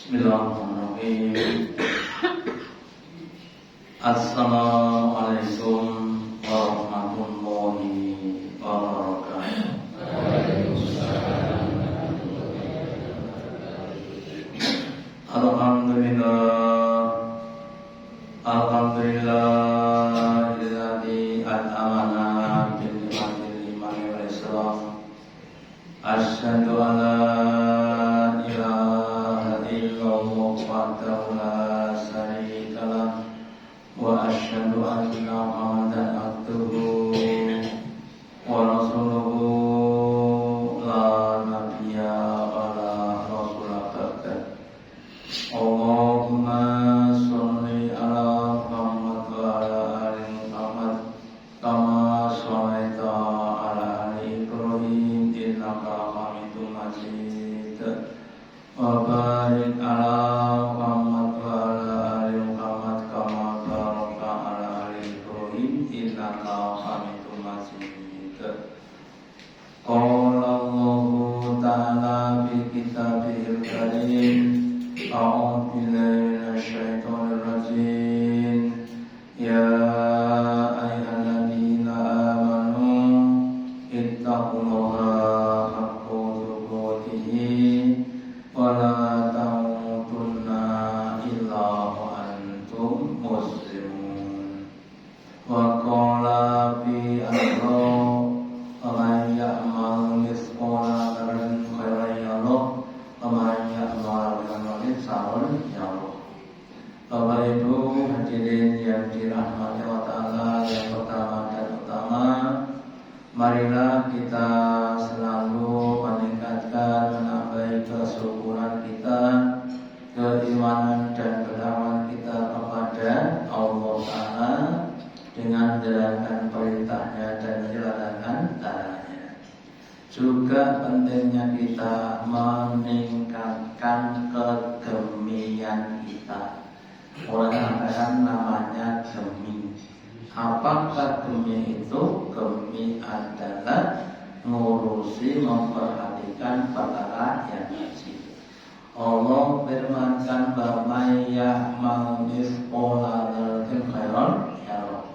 Bismillahirrahmanirrahim. Assalamualaikum warahmatullahi wabarakatuh. Alhamdulillahilladzi an'amana bil ni'matil iman wal islam. Asyhadu an la ilaha illallah wahdahu la syarika lah wa asyhadu anna Muhammadan abduhu wa rasuluhu la nabiyya wa la rasula ba'da. Allahumma sholli ala Muhammad wa ala ali Muhammad kama shallaita ala ali Ibrahim innaka Hamidum Majid. Wa barik ala Muhammad wa ala ali Muhammad kama barakta ala ali Ibrahim innaka Hamidum Majid. Qala Allahu ta'ala fi kitabihil karim. A'udzu billahi minasyaitonir rajim. Ya ayyuhalladzina amanu ittaqullaha haqqa tuqatih wa la tamutunna illa wa antum muslimun. Wa qala fi al-Qur'an wa man ya'mal mithqala dzarratin khairan yarah wa man ya'mal mithqala dzarratin yarah. Bapak Ibu hadirin yang dirahmati Allah Ta'ala, yang pertama dan utama, marilah kita selalu meningkatkan, menambah kesyukuran kita, keimanan dan pengakuan kita kepada Allah Ta'ala dengan menjalankan perintahnya dan menjalankan larangannya. Juga pentingnya kita meningkatkan kegemian kita. Orang mengatakan namanya gemi. Apakah gemi itu? Gemi adalah ngurusi, memperhatikan perkara yang kecil. Allah firmankan bahwa ya'mal mithqala dzarratin khairan yarah,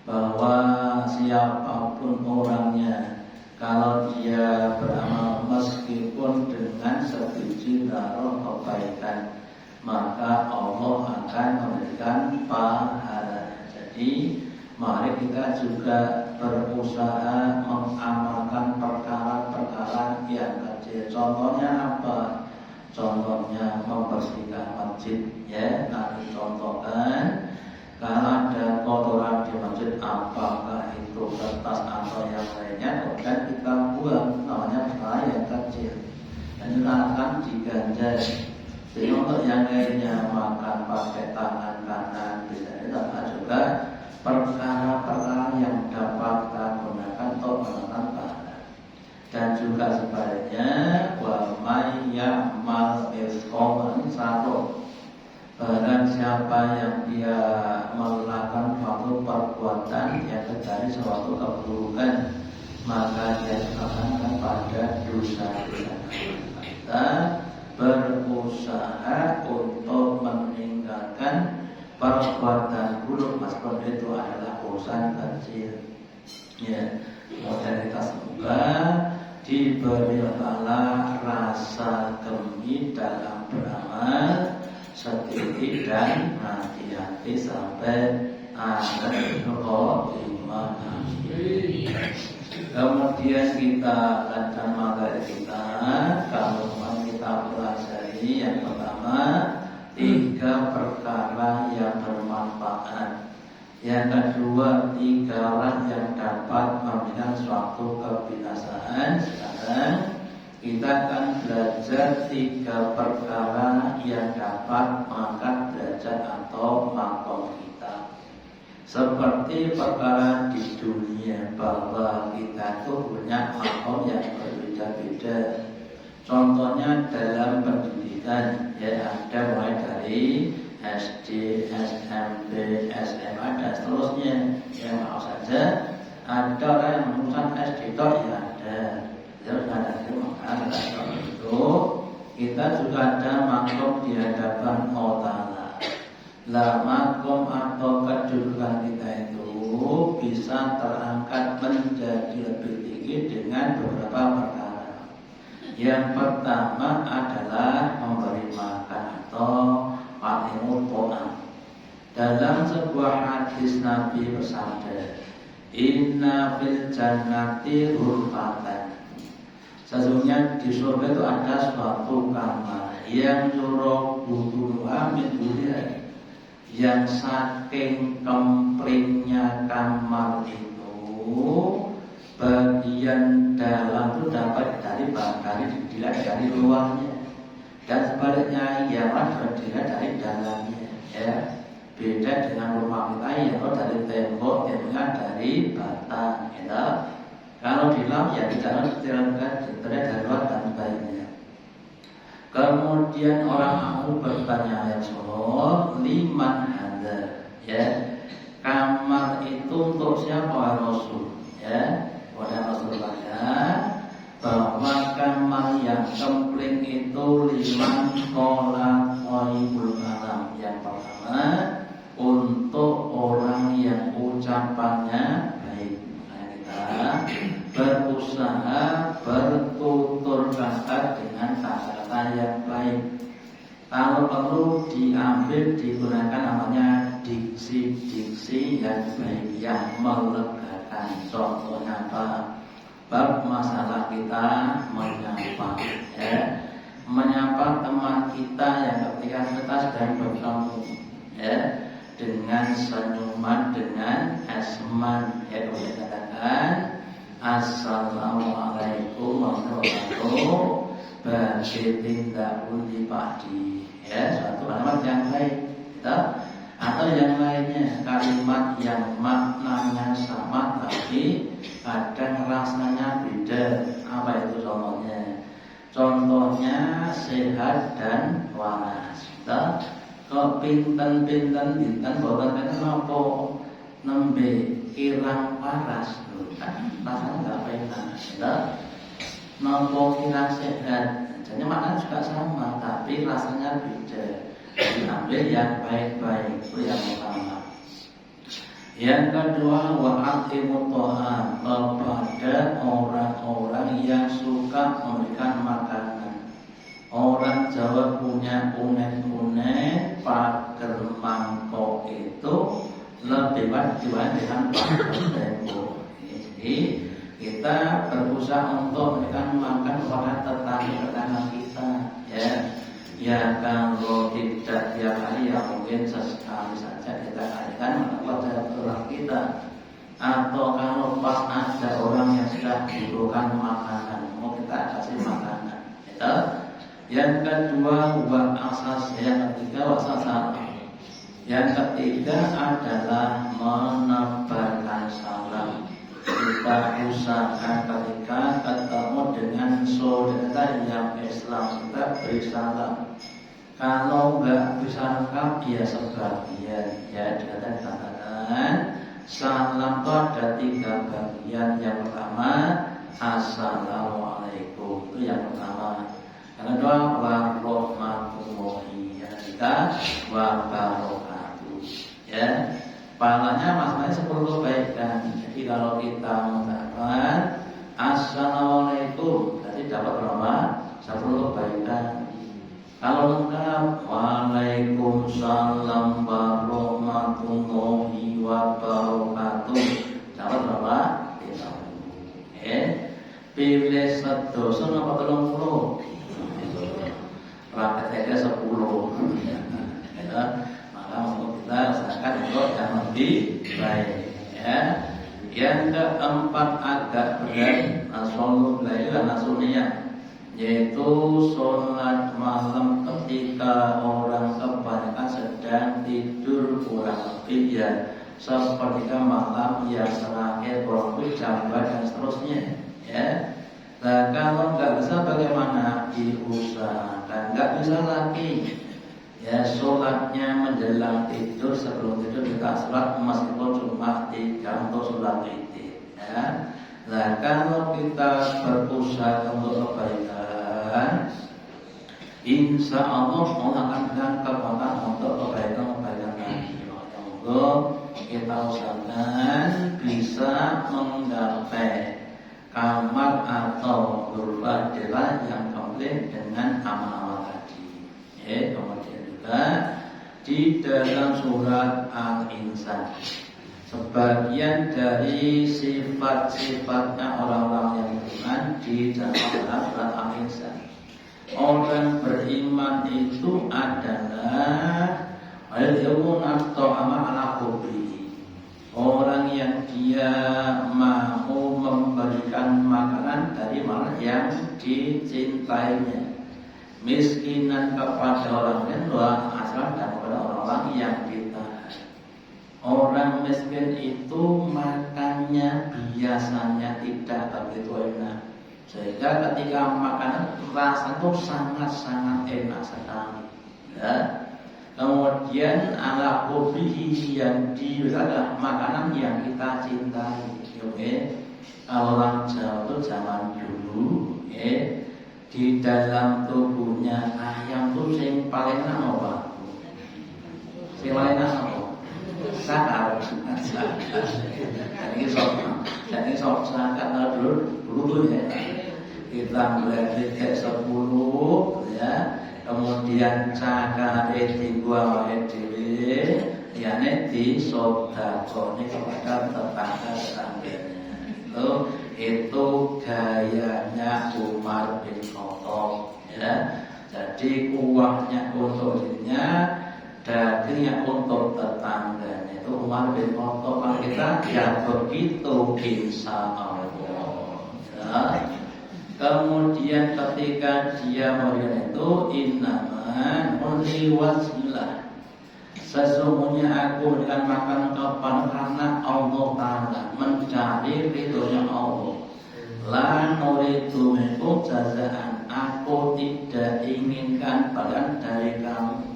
bahwa siapapun orangnya, kalau dia beramal meskipun dengan sebiji zarah kebaikan, maka Allah akan memberikan pahala. Jadi mari kita juga berusaha mengamalkan perkara-perkara yang kecil. Contohnya apa? Contohnya membersihkan masjid, ya. Nanti contohkan kalau ada kotoran di masjid, apakah itu kertas atau yang lainnya, kemudian kita buang, namanya perkara yang kecil, dan itu akan diganjar. Jadi untuk yang lainnya, makan pakai tangan kanan, bisa ditambah juga perkara-perkara yang dapat kita gunakan untuk melakukan pahala. Dan juga sebaliknya, wa may ya'mal mithqala dzarratin, barang siapa yang dia melakukan suatu perbuatan yang dari suatu keburukan, maka dia akan pada dosa-dosa. Kita berusaha untuk meninggalkan perbuatan buruk meskipun itu adalah urusan kecil, ya. Dan kita semoga diberi Allah rasa gemi dalam beramal, sedikit dan hati-hati sampai akhir iman. Kemudian kita akan materi kita, kalau kita pelajari yang pertama 3 perkara yang bermanfaat, yang kedua 3 orang yang dapat memberikan suatu kebinasaan. Sekarang kita akan belajar 3 perkara yang dapat mengangkat derajat atau makom kita. Seperti perkara di dunia, bahwa kita itu punya makom yang berbeda-beda. Contohnya dalam pendidikan, ya, ada mulai dari SD, SMP, SMA dan seterusnya. Yang mau saja ada orang yang memutuskan SD itu ya ada. Jadi ada itu kita juga ada makom Makom atau kedudukan kita itu bisa terangkat menjadi lebih tinggi dengan beberapa perkara. Yang pertama adalah memberi makan atau al-ilmu to'am. Dalam sebuah hadis Nabi bersabda, Inna fil jannati ghurfatan. Sesungguhnya di surga itu ada suatu kamar yang yurau butuha min dunia, yang saking kemplingnya kamar itu bagian dalam itu dapat dilihat dari luarnya, dan sebaliknya yang dilihat dari dalamnya. Ya, beda dengan rumah kita yang dari tembok, yang dari batang. Ya. Kalau di dalam ya tidak terlihat dari luar dan sebagainya. Kemudian orang Abu bertanya, ya Rasulullah, liman hada, ya, kamar itu untuk siapa Rasul? Ya, oleh Rasul bertanya bahwa kamar yang kempling itu liman kola qaibul kalam. Yang pertama untuk orang yang ucapannya baik. Kita berusaha bertutur kata dengan kata-kata yang baik. Kalau perlu diambil digunakan namanya diksi-diksi yang baik, yang melegakan. Contohnya apa? Bab masalah kita menyapa, ya, menyapa teman kita yang ketika kita sedang bertemu, ya, dengan senyuman, dengan asman, ya, kemudian katakan Assalamualaikum warahmatullahi wabarakatuh. Tindakun dipadi, ya, suatu kalimat yang baik, ya. Atau yang lainnya, kalimat yang maknanya sama tapi kadang rasanya beda. Apa itu contohnya? Contohnya sehat dan waras. Ya. Kepinten-pinten dinten boten kena apa nembe kirang waras, kan rasanya nggak enak. Ya. Nopo kirang sehat, jadi maknanya juga sama tapi rasanya beda. Diambil yang baik-baik, itu yang pertama. Yang kedua, wa'atimu to'am, kepada orang-orang yang suka memberikan makanan. Orang Jawa punya unen-unen pager mangkok itu lebih baik dibandingkan pager tembok. Jadi kita berusaha untuk memberikan makan kepada tetangga-tetangga kita, ya. Ya, kalau tidak tiap hari ya mungkin sesekali saja kita kalikan kepada orang kita. Atau kalau pas ada orang yang sudah dibutuhkan makanan, mau kita kasih makanan. Itu. Yang kedua, yang ketiga wassalam. Yang ketiga adalah menebarkan salam. Kita usahakan ketika ketemu dengan saudara yang Islam, kita beri salam. Kalau nggak bisa lengkap ya sebagian, ya dikatakan salam itu ada 3 bagian. Yang pertama Assalamualaikum, itu yang pertama. Yang kedua warahmatullahi wabarakatuh, ya. Pahalanya masing-masing 10 kebaikan. Jadi kalau kita mengatakan Assalamualaikum, berarti dapat berapa? 10 kebaikan. Kalau lengkap Waalaikumsalam warahmatullahi wabarakatuh, dapat berapa? 30. Pilih sedoso apa 30? Prakteknya 10. Maka untuk kita usahakan untuk yang lebih baik, ya. Yang keempat agak berat, sholat lail dan sunnah, yaitu sholat malam ketika orang kebanyakan sedang tidur kurang lebih, ya, seperti malam yang terakhir kurang lebih jam 2 dan seterusnya, ya. Nah, kalau nggak bisa bagaimana? Diusahakan. Nggak bisa lagi, ya, sholatnya menjelang tidur, sebelum tidur kita sholat meskipun cuma 3 untuk sholat witir, ya. Nah, kalau kita berusaha untuk kebaikan, insya Allah akan dengan kekuatan untuk kebaikan kita usahakan bisa menggapai kamar atau ghurfah yang komplit dengan amal-amal tadi. Kemudian juga di dalam surat Al-Insan, sebagian dari sifat-sifatnya orang-orang yang beriman di dalam surat Al-Insan. Orang beriman itu adalah orang yang dia mau memberikan makanan dari mana yang dicintainya, miskinan kepada orang lain, asal dan kepada orang-orang yang ditahan. Orang miskin itu makannya biasanya tidak begitu enak, sehingga ketika makanan rasa itu sangat-sangat enak sekali. Kemudian ala hobihi yang adalah makanan yang kita cintai. Kalau orang Jawa itu zaman dulu, di dalam tubuhnya ayam itu yang paling enak apa? Yang paling enak apa? Sakar. Jadi sok sakar dulu ya. Kita belajar kayak 10 ya. Kemudian cakare dibuang dhewe, liyane disodakone kepada tetangga-tetangganya. Itu gayanya Umar bin Khattab ya. Jadi uangnya untuk dirinya, dagingnya untuk tetangganya. Itu Umar bin Khattab kalau kita ya begitu insyaallah. Kemudian ketika dia melihat itu innaman liwajillah, sesungguhnya aku berikan makan kepada karena Allah Ta'ala, mencari ridhonya Allah. La nuridu minkum jazaan, aku tidak inginkan bagian dari kamu,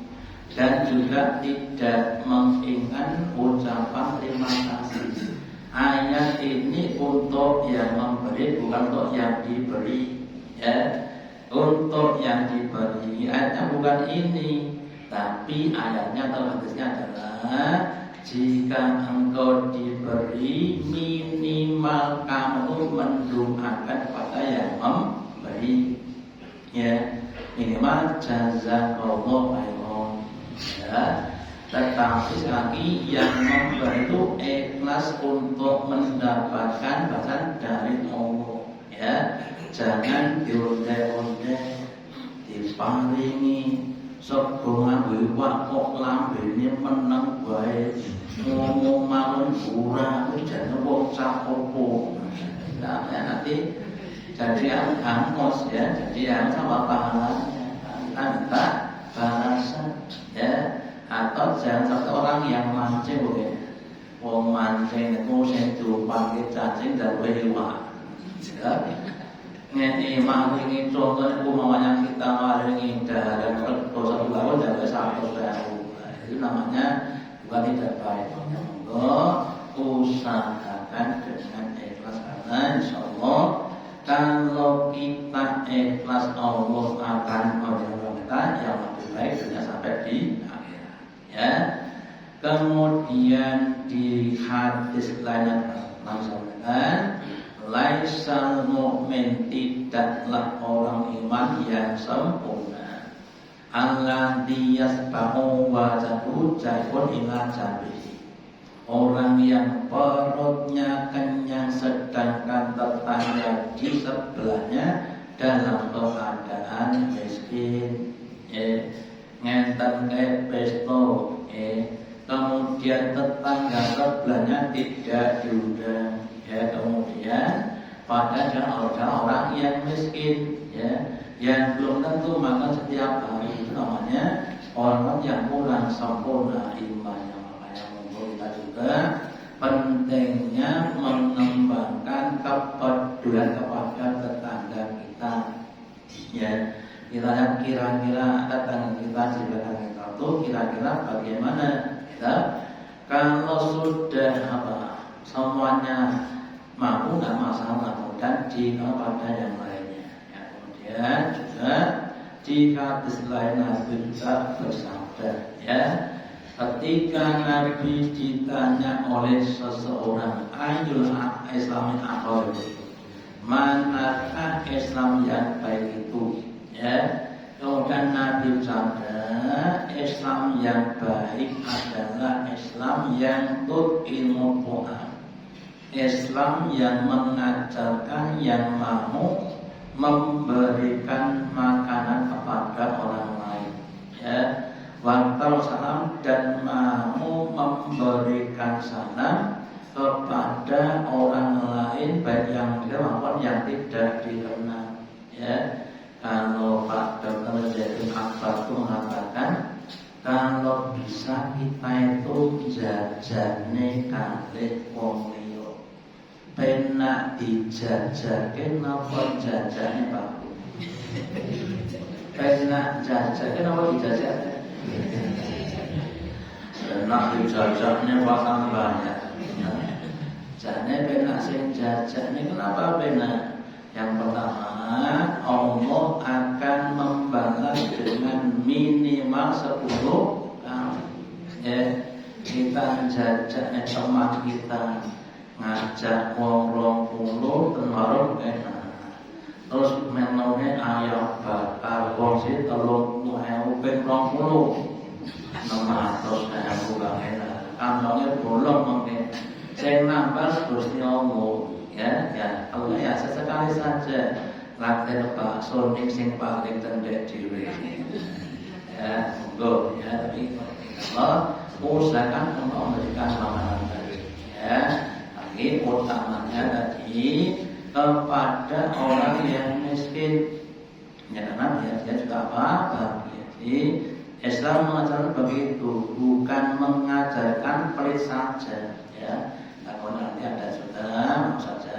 dan juga tidak menginginkan ucapan terima kasih. Ayat ini untuk yang memberi, bukan untuk yang diberi ya. Untuk yang diberi, ayatnya bukan ini, tapi ayatnya atau hadisnya adalah jika engkau diberi, minimal kamu mendoakan kepada yang memberi ya. Minimal jazakallahu khairan ya. Tetapi lagi yang memberi itu ikhlas untuk mendapatkan balasan dari Allah ya. Jangan dironde-ronde, diparingi sebongan wiwak kok lambene meneng bae, ngomong mawon ora jane wong capopo. Nah, nanti jadi angkos ya, jadi sama pahalanya tanpa balasan ya. Atau jangan sampai orang yang mancing, wong mancing itu sing diumpake cacing dan wiwak. Ngene maringi contoh niku mamanya kita maringi daharan rego 1 tahun dan 100.000. Itu namanya bukan tidak baik. Monggo usahakan dengan ikhlas karena insyaallah kalau kita ikhlas Allah akan menolong kita yang lebih baik dunia sampai di ya. Kemudian di hadis lain langsungkan laisal mu'min, tidaklah orang iman yang sempurna, alladzi yasba'u wajhahu jahun ila jabihi, orang yang perutnya kenyang sedangkan tetangga di sebelahnya dalam keadaan miskin ngenten kayak pesto kemudian tetangga sebelahnya tidak diundang ya. Kemudian pada orang yang miskin ya, yang belum tentu makan setiap hari, itu namanya orang yang kurang sempurna imannya. Makanya kita juga pentingnya mengembangkan kepedulian kepada tetangga kita ya. Kita lihat kira-kira tetangga kita di belakang kita itu kira-kira bagaimana ya? Kalau sudah semuanya mampu nggak masalah, dan kepada yang lainnya ya. Kemudian juga di hadis lain Nabi juga bersabda ya, Ketika Nabi ditanya oleh seseorang, ayul Islami akhir, manakah Islam yang baik itu? Ya, kemudian Nabi bersabda, Islam yang baik adalah Islam yang tu'imul Quran, Islam yang mengajarkan, yang mau memberikan makanan kepada orang lain. Ya. Wantal salam dan mau memberikan salam kepada orang lain baik yang dikenal maupun yang tidak dikenal. Ya, kalau Pak Dr. Zaidul Akbar itu mengatakan kalau bisa kita itu jajane kalih wong liya, penak dijajake napa jajane Pak? Penak jajake napa dijajake? Nak dijajaknya bakal banyak. Jane benak sing jajak ini kenapa benak? Yang pertama, Allah akan membalas dengan minimal 10 kali. Ya, kita jajaknya teman kita ngajak wong 20 termarung enak. Terus menunya ayam bakar porsi 30.000 ben 20. 600.000 bang enak. Kantongnya bolong mungkin. Saya nambah Gusti Allah. Ya, Allah ya sesekali saja. Laten bakso ning sing paling cendek dhewe. Ya, monggo ya, tapi Allah usahakan untuk memberikan makanan tadi. Ya, tapi utamanya tadi kepada orang yang miskin. Ya, karena dia juga apa? Jadi Islam mengajarkan begitu, bukan mengajarkan pelit saja. Ya, kalau nanti ada sudah saja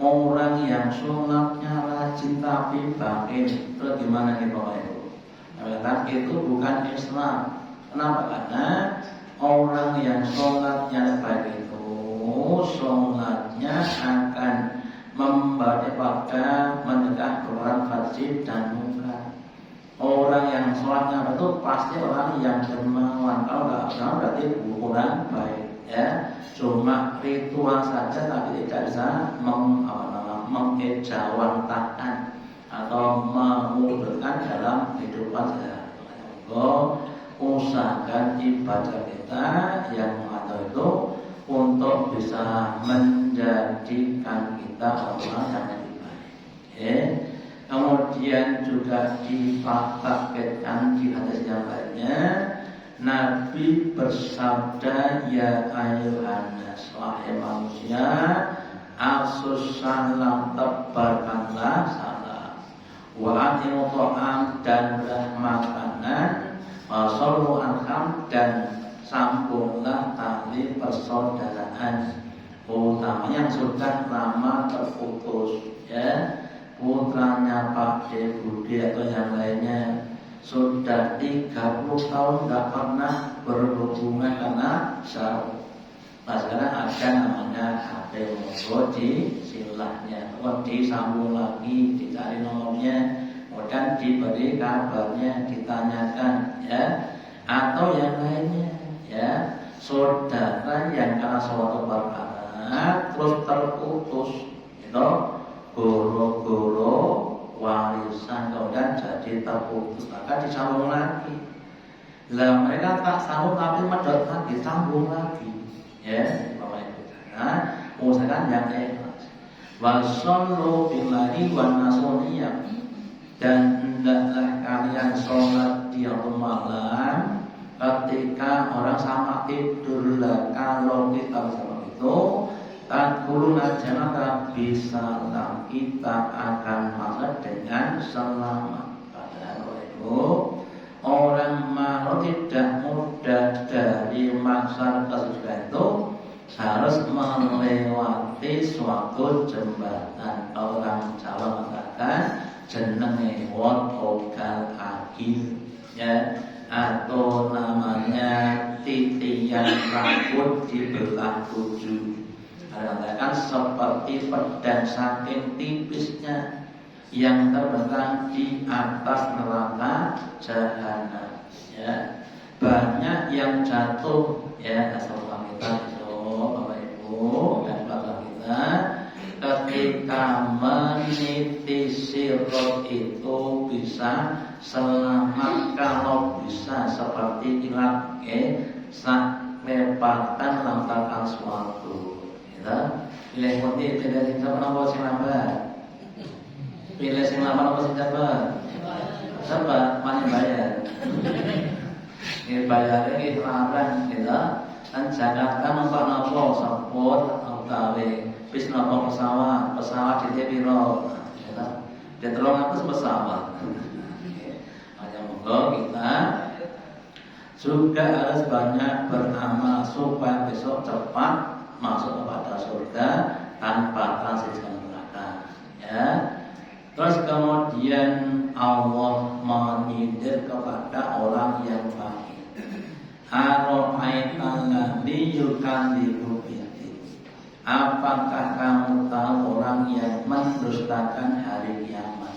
orang yang sholatnya rajin tapi bakhil, itu gimana nih Bapak Ibu? Nah, itu bukan Islam. Kenapa? Karena orang yang sholatnya baik itu sholatnya akan membawa pada mencegah perkara wajib dan munkar. Orang yang sholatnya itu pasti orang yang dermawan. Kalau nggak benar berarti kurang baik. Ya, cuma ritual saja tapi tidak bisa mengejawantahkan atau mewujudkan dalam kehidupan sehari-hari. Usahakan ibadah kita yang mengatur itu untuk bisa menjadikan kita orang yang lebih baik. Ya. Kemudian juga dipraktekkan di hadis yang lainnya, Nabi bersabda, ya ayyuhan nas, wahai manusia, asus salam, tebarkanlah salam, wa atimu ta'am, dan makanan, wa sallu arham, dan sambunglah tali persaudaraan, utamanya yang sudah lama terputus. Ya, putranya Pak D, Budi atau yang lainnya sudah 30 tahun tidak pernah berhubungan karena jauh. Nah, sekarang ada namanya HP, monggo di silahnya, disambung lagi, dicari nomornya, kemudian diberi kabarnya, ditanyakan, ya, atau yang lainnya, ya, saudara yang karena suatu perkara terus terputus, itu goro-goro warisan kemudian jadi terputus, maka disambung lagi. Lah mereka tak sambung tapi medot lagi, sambung lagi. Ya, Bapak Ibu. Nah, usahakan yang ikhlas. Wasallu billahi wan nasuniyah, dan hendaklah kalian sholat di malam ketika orang sama tidur. Lah kalau kita seperti itu, Tadkuluna janata bisalam, kita akan masuk dengan selamat. Padahal itu orang mau tidak mudah dari masa kesusahan itu harus melewati suatu jembatan. Orang Jawa mengatakan jenenge wot ogal agil, ya, atau namanya titian rambut dibelah 7. Katakan seperti pedang saking tipisnya yang terbentang di atas neraka jahanam. Ya, banyak yang yang jatuh ya asal kita itu Bapak Ibu dan Bapak kita ketika meniti sirot itu bisa selamat kalau bisa seperti ilat lepatan lantaran suatu kita pilih putih pilih sing apa sing lambat pilih sing lambat apa sing cepat cepat mana bayar ini bayar ini larang kita dan Jakarta mempak nopo support utawi bis nopo pesawat di biro dia tolong aku pesawat hanya moga kita juga harus banyak beramal supaya besok cepat masuk kepada surga tanpa transisi neraka ya. Terus kemudian Allah menyindir kepada orang yang baik. Ara'aital ladzi yukadzibu biddin. Apakah kamu tahu orang yang mendustakan hari kiamat?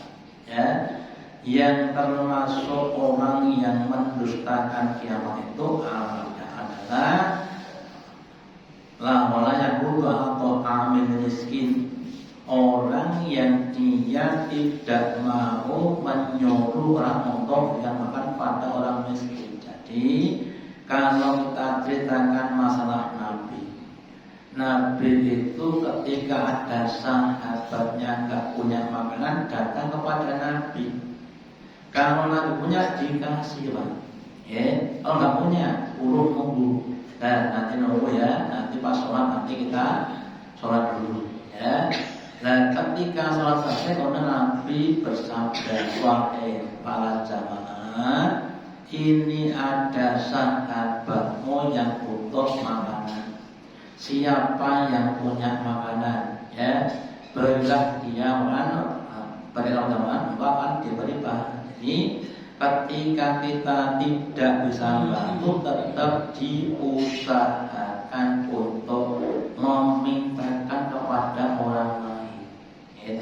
Ya. Yang termasuk orang yang mendustakan kiamat itu adalah la yang berubah atau amin miskin, orang yang dia tidak mau menyuruh orang untuk yang makan pada orang miskin. Jadi kalau kita ceritakan masalah Nabi itu ketika ada sahabatnya nggak punya makanan datang kepada Nabi. Kalau Nabi punya dikasih Pak, ya. Kalau nggak punya, urut nunggu. Dan nanti nunggu ya, nanti pas sholat nanti kita sholat dulu, ya. Dan ketika sholat selesai, kemudian Nabi bersabda, wahai para jamaah, ini ada sahabatmu yang butuh makanan. Siapa yang punya makanan, ya, berilah dia makanan, berilah teman, akan diberi bahan. Jadi ketika kita tidak bisa membantu, tetap diusahakan untuk memintakan kepada orang lain. Ya,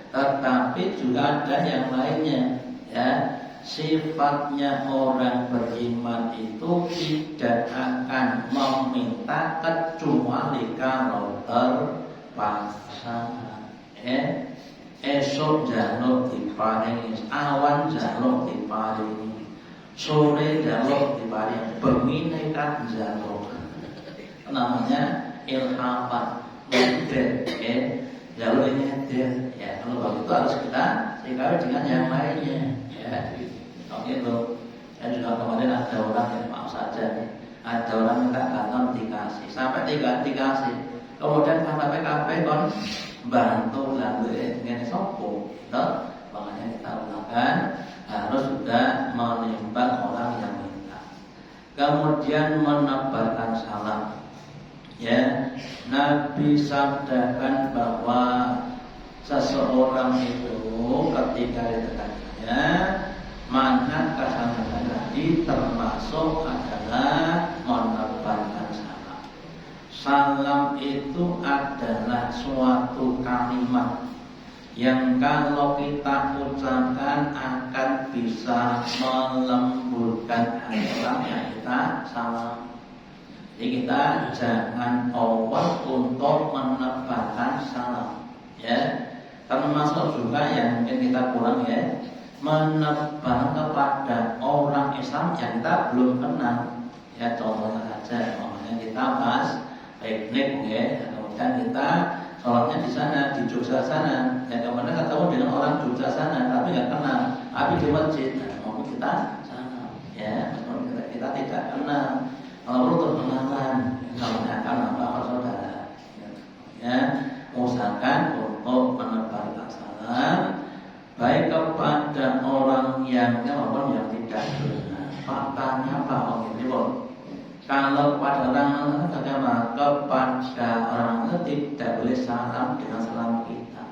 tetapi juga ada yang lainnya. Ya, sifatnya orang beriman itu tidak akan meminta kecuali kalau terpaksa. Ya. Esok jaluk diparingi, awan jaluk diparingi, sore jaluk diparingi, bengi kan jaluk. Namanya ilhafat, ngeder, jaluk ini ngeder. Ya, kalau begitu harus kita sikapi dengan yang lainnya. Ya, itu. Dan juga kemarin ada orang yang maaf saja, ada orang minta kantor dikasih, sampai 3 dikasih, kemudian sampai PKP kon bantu lalu dengan sopo, makanya kita usahakan harus sudah menimbang orang yang minta. Kemudian menebarkan salam. Ya, Nabi sabdakan bahwa seseorang itu ketika ditanya mana kesamaan tadi termasuk adalah menebarkan salam. Salam itu adalah suatu kalimat yang kalau kita ucapkan akan bisa melembutkan hati orang yang kita salam. Jadi kita jangan over untuk menebarkan salam. Ya, termasuk juga yang mungkin kita kurang ya, menebar kepada orang Islam yang kita belum kenal. Ya, contohnya saja, makanya kita bahas piknik ya, kemudian kita sholatnya di sana di Jogja sana, ya kemudian ketemu dengan orang Jogja sana tapi nggak kenal, tapi di masjid, mau kita sana, ya kita tidak kenal, kalau perlu perkenalan, namanya akan apa saudara, ya usahakan untuk menebarkan salam baik kepada orang yang maupun yang tidak benar. Faktanya apa? Ini kalau kepada orang bagaimana? Kepada orang itu tidak boleh salam dengan salam kita.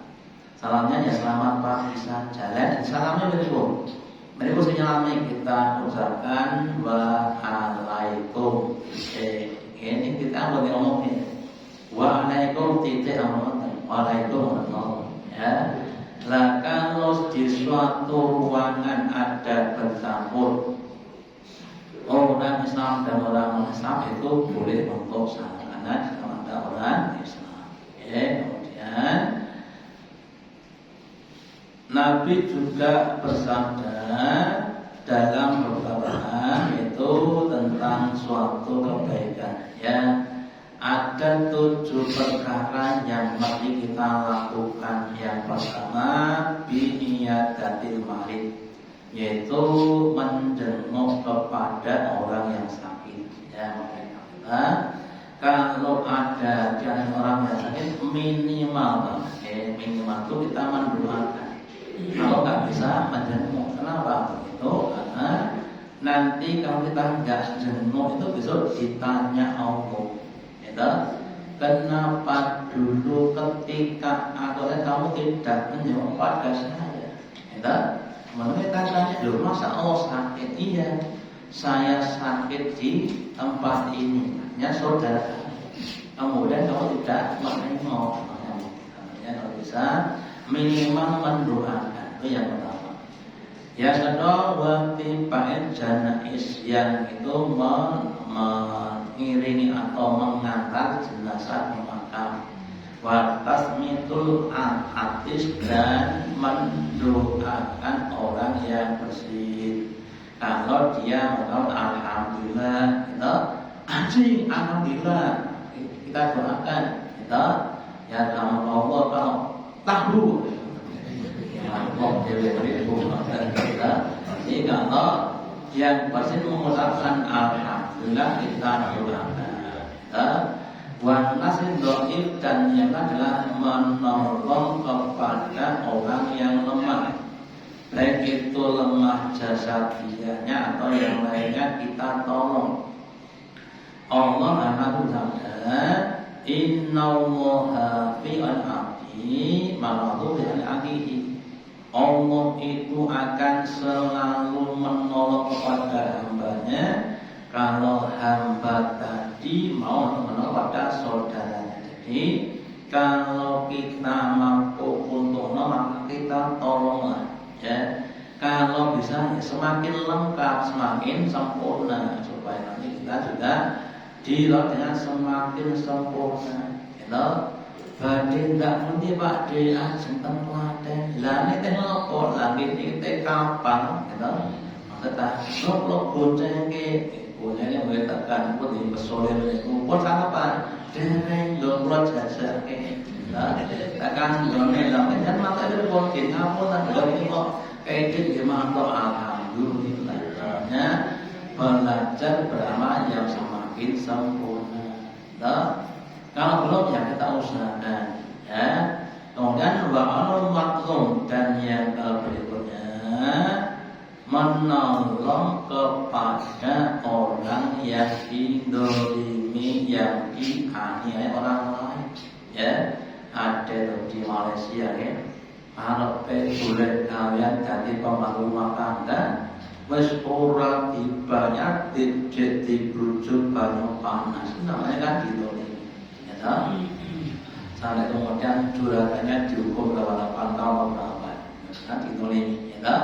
Salamnya ya selamat pagi saja. Dan salamnya mereka menyalami kita ucapkan waalaikum. Ini kita boleh ngomongin waalaikum titik amat. Waalaikum ya. Lah kalau di suatu ruangan ada bercampur orang Islam dan orang Islam itu boleh untuk saling kepada orang Islam. Oke, kemudian Nabi juga bersabda dalam beberapa hal itu tentang suatu kebaikan. Ya, ada 7 perkara yang mesti kita lakukan. Yang pertama, bi'iyadatil marid, yaitu menjenguk kepada orang yang sakit. Ya, makanya kalau ada orang yang sakit minimal itu kita mendoakan. Kalau nggak bisa menjenguk, kenapa? Itu karena nanti kalau kita nggak jenguk itu besok ditanya Allah, gitu. Kenapa dulu ketika kamu tidak menjenguk pada saya, gitu. Menurut katanya dulu masa Allah sakit? Iya, saya sakit di tempat ini, hanya saudara. Kemudian kamu tidak menengok, namanya kalau bisa minimal mendoakan, itu yang pertama. Yang kedua, waktu ba'id janais, yang itu mengiringi atau mengantar jenazah ke makam. Wa tasmitul atis, dan mendoakan orang yang bersih. Kalau dia mengatakan alhamdulillah, kita anjing alhamdulillah, kita doakan, kita ya dalam Allah kalau tahu Allah diberikan kita. Jadi kalau yang pasti mengucapkan alhamdulillah kita doakan. Wan nasir doib, dan yang adalah menolong kepada orang yang lemah, baik itu lemah jasadianya atau yang lainnya kita tolong. Allah akan bersabda, innallaha fi'al abdi maradu bi'al akhihi. Allah itu akan selalu menolong kepada hambanya kalau hamba tadi mau menolong pada saudaranya. Jadi kalau kita mampu untuk menolong, kita tolonglah, ya. Kalau bisa semakin lengkap, semakin sempurna, supaya nanti kita juga dilakukan dengan semakin sempurna. Gitu. Badhe ndak mundi Pak De ajeng teng Klaten. Lah nek teng opo lagi niki kapan, gitu. Maksudnya lo boncengke, boncengke mulai tekan pun di pesole niku pun kapan? Dereng lho kula jajake. Lah tekan ngene lho kan mate pun ki ngapun lan kok kayak gimana alhamdulillah. Ya, belajar beramal yang semakin sempurna. Nah, kalau belum ya kita usahakan, ya. Kemudian wa'alul matlum, dan yang berikutnya menolong kepada orang yang didolimi, yang dianiaya orang lain. Ya, ada di Malaysia ya. Arep golek kalian dadi pemangku rumah tangga, wis ora dibayar dibrujuk banyu panas, namanya kan gitu nih, ya toh. Sampai kemudian juragannya dihukum berapa 8 tahun berapa, kan gitu nih, ya toh.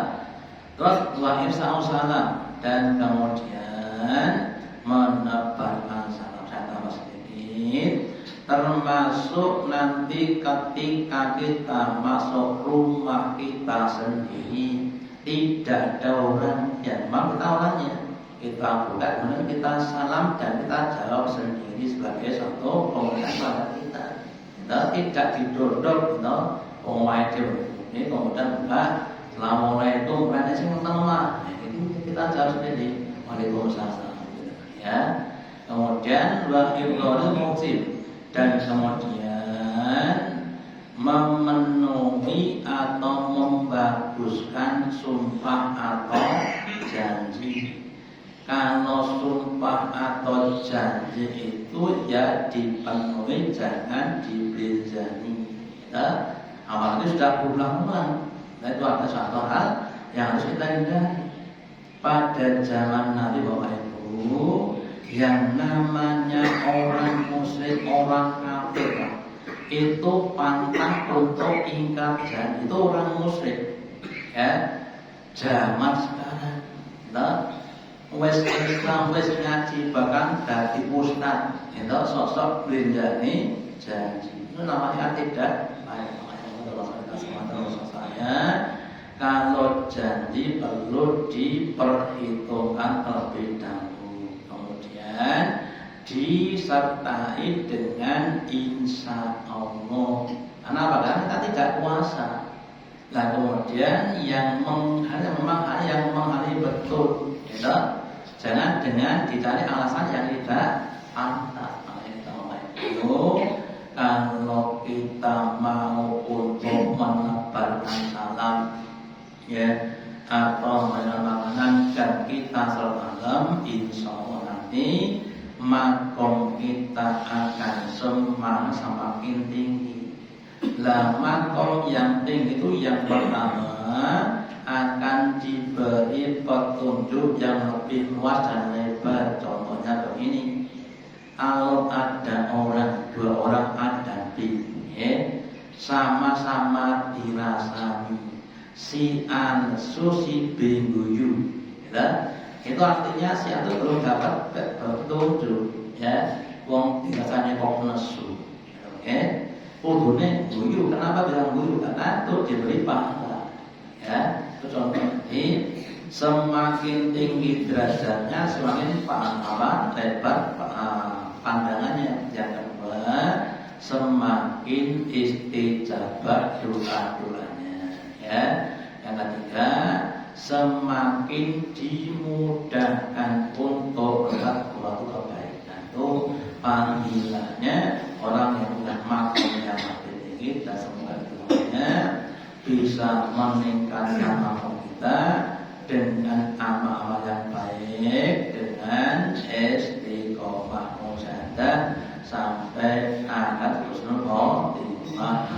Terus wahir salam, dan kemudian menebarkan salam. Saya tambah sedikit, termasuk nanti ketika kita masuk rumah kita sendiri, tidak ada orang yang mau kita orangnya, kita buka, kemudian kita salam dan kita jawab sendiri sebagai suatu pengucapan pada kita. Kita tidak didodok, kita pengucapan ini kemudian buka, assalamualaikum, mana sih teman? Itu kita jawab sendiri, waalaikumsalam. Ya, kemudian wa ibradul muqsim, dan kemudian memenuhi atau membaguskan sumpah atau janji. Kalau sumpah atau janji itu ya dipenuhi, jangan dibelanja. Ya, apalagi sudah berulang-ulang. Nah, itu ada satu hal yang harus kita hindari. Pada zaman Nabi Bapak Ibu, yang namanya orang musyrik, orang kafir itu pantang untuk ingkar janji, itu orang musyrik. Ya, zaman sekarang, nah, wis Islam wis ngaji bahkan dadi ustaz itu sosok blenjani janji itu namanya tidak baik. Makanya saya kalau janji perlu diperhitungkan terlebih dahulu, kemudian disertai dengan insya Allah. Kenapa? Karena kita tidak puasa. Nah kemudian yang menghali betul, gitu. Jangan dengan dicari alasan yang tidak pantas. Itu kalau kita mau untuk menebarkan salam, ya, atau menyenangkan kita salam, insya Allah nanti makom kita akan semakin tinggi. Lah makom yang tinggi itu yang pertama akan diberi petunjuk yang lebih luas dan lebar. Contohnya begini, kalau ada dua orang adabi, ya, sama-sama dirasani si an si bengguyu, ya, itu artinya si an itu belum dapat petunjuk, ya, wong dirasani kok nesu, ya, kudune guyu. Kenapa bilang guyu? Karena itu diberi pahala, ya. Itu contoh. Jadi semakin tinggi derajatnya semakin pahala lebar pandangannya. Yang kedua, semakin istijabah doa-doanya, ya. Yang ketiga, semakin dimudahkan untuk berbuat kebaikan. Itu panggilannya orang yang punya makom yang lebih tinggi, dan semoga semuanya bisa meningkatkan makom kita dengan amal-amal yang baik, dengan istiqomah mujahadah sampai akad husnul khotimah.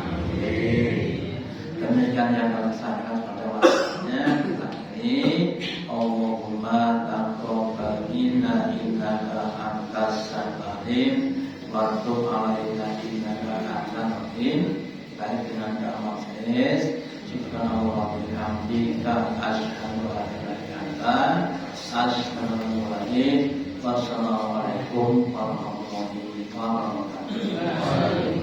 Demikian yang kami sampaikan pada waktunya. Kita ini Allahumma taqabbal minna innaka antas samiul wa tub alaina innaka antal rahim. Baik dengan amal saya, subhanallah wa bihamdika asyhadu an la ilaha illa anta. Wassalamualaikum warahmatullahi wabarakatuh.